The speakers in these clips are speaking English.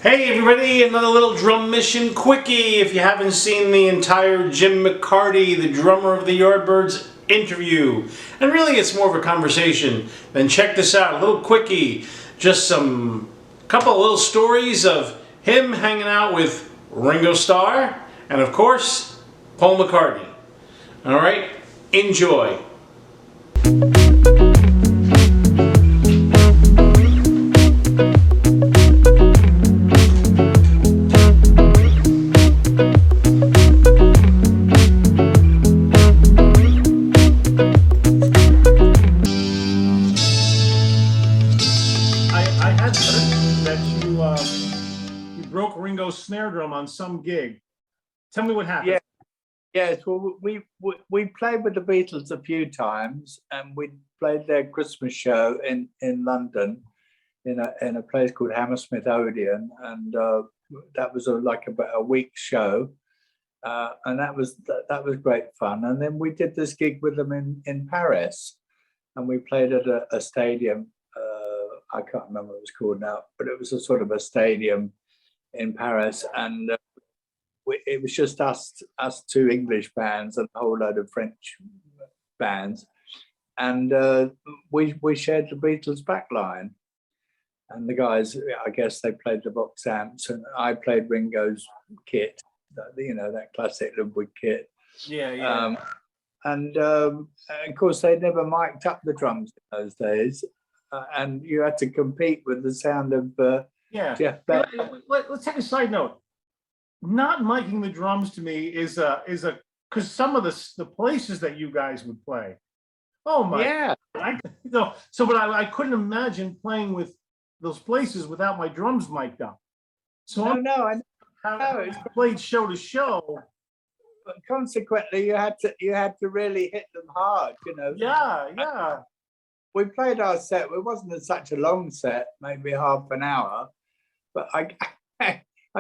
Hey everybody, another little drum mission quickie. If you haven't seen the entire Jim McCarty, the drummer of the Yardbirds, interview, and really it's more of a conversation, then check this out, a little quickie. Just some couple of little stories of him hanging out with Ringo Starr and of course Paul McCartney. Alright, enjoy. I had heard that you broke Ringo's snare drum on some gig. Tell me what happened. Yeah, yes. Well, we played with the Beatles a few times, and we played their Christmas show in London, in a place called Hammersmith Odeon, and that was like about a week show, and that was great fun. And then we did this gig with them in Paris, and we played at a stadium. I can't remember what it was called now, but it was a sort of a stadium in Paris, and it was just us two English bands and a whole load of French bands, and we shared the Beatles backline. And the guys, I guess they played the box amps, and I played Ringo's kit, that classic Ludwig kit. Yeah. And of course, they never mic'd up the drums in those days, and you had to compete with the sound of Jeff Beck. Let's take a side note. Not miking the drums to me is because some of the places that you guys would play. Oh my! Yeah. I couldn't imagine playing with those places without my drums mic'd up. So I know. I played show to show. But consequently, you had to really hit them hard, Yeah. We played our set. It wasn't such a long set, maybe half an hour, but I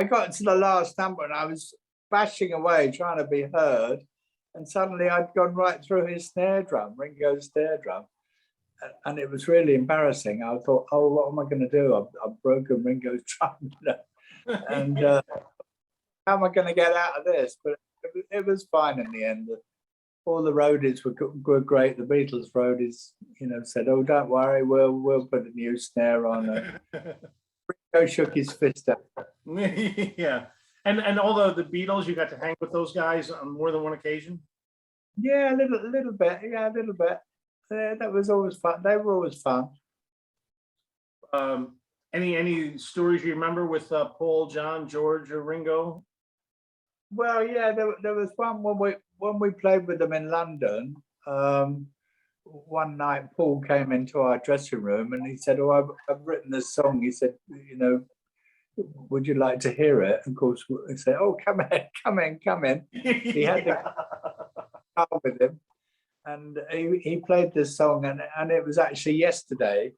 got to the last number and I was bashing away trying to be heard, and suddenly I'd gone right through his snare drum, Ringo's snare drum, and it was really embarrassing. I thought, oh, what am I going to do? I've broken Ringo's drum, and how am I going to get out of this? But it was fine in the end. All the roadies were great. The Beatles roadies, said, "Oh, don't worry, we'll put a new snare on." Ringo shook his fist at me. Yeah, and although the Beatles, you got to hang with those guys on more than one occasion. Yeah, a little bit. Yeah, a little bit. That was always fun. They were always fun. Any stories you remember with Paul, John, George, or Ringo? Well, yeah, there was one when we played with them in London. One night, Paul came into our dressing room and he said, "Oh, I've written this song." He said, "Would you like to hear it?" And of course, we said, "Oh, come in." He had the car with him, and he played this song, and it was actually Yesterday.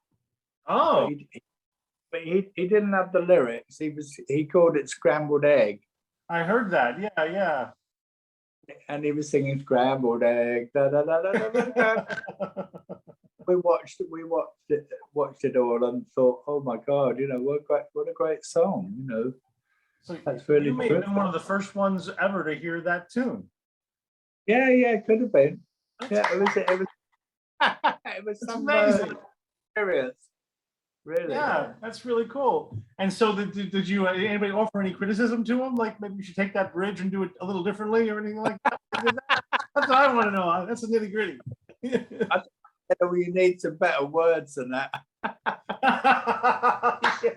Oh, but he didn't have the lyrics. He called it Scrambled Egg. I heard that. Yeah. And he was singing Scrambled Egg. Da, da, da, da, da, da. We watched it all and thought, oh my God, what a great song, So that's really you may have been one of the first ones ever to hear that tune. Yeah, it could have been. Yeah, it was it was some amazing experience. Really? Yeah, that's really cool. And so did you anybody offer any criticism to him? Like maybe you should take that bridge and do it a little differently or anything like that? That's what I want to know. That's the nitty gritty. You need some better words than that. Yeah.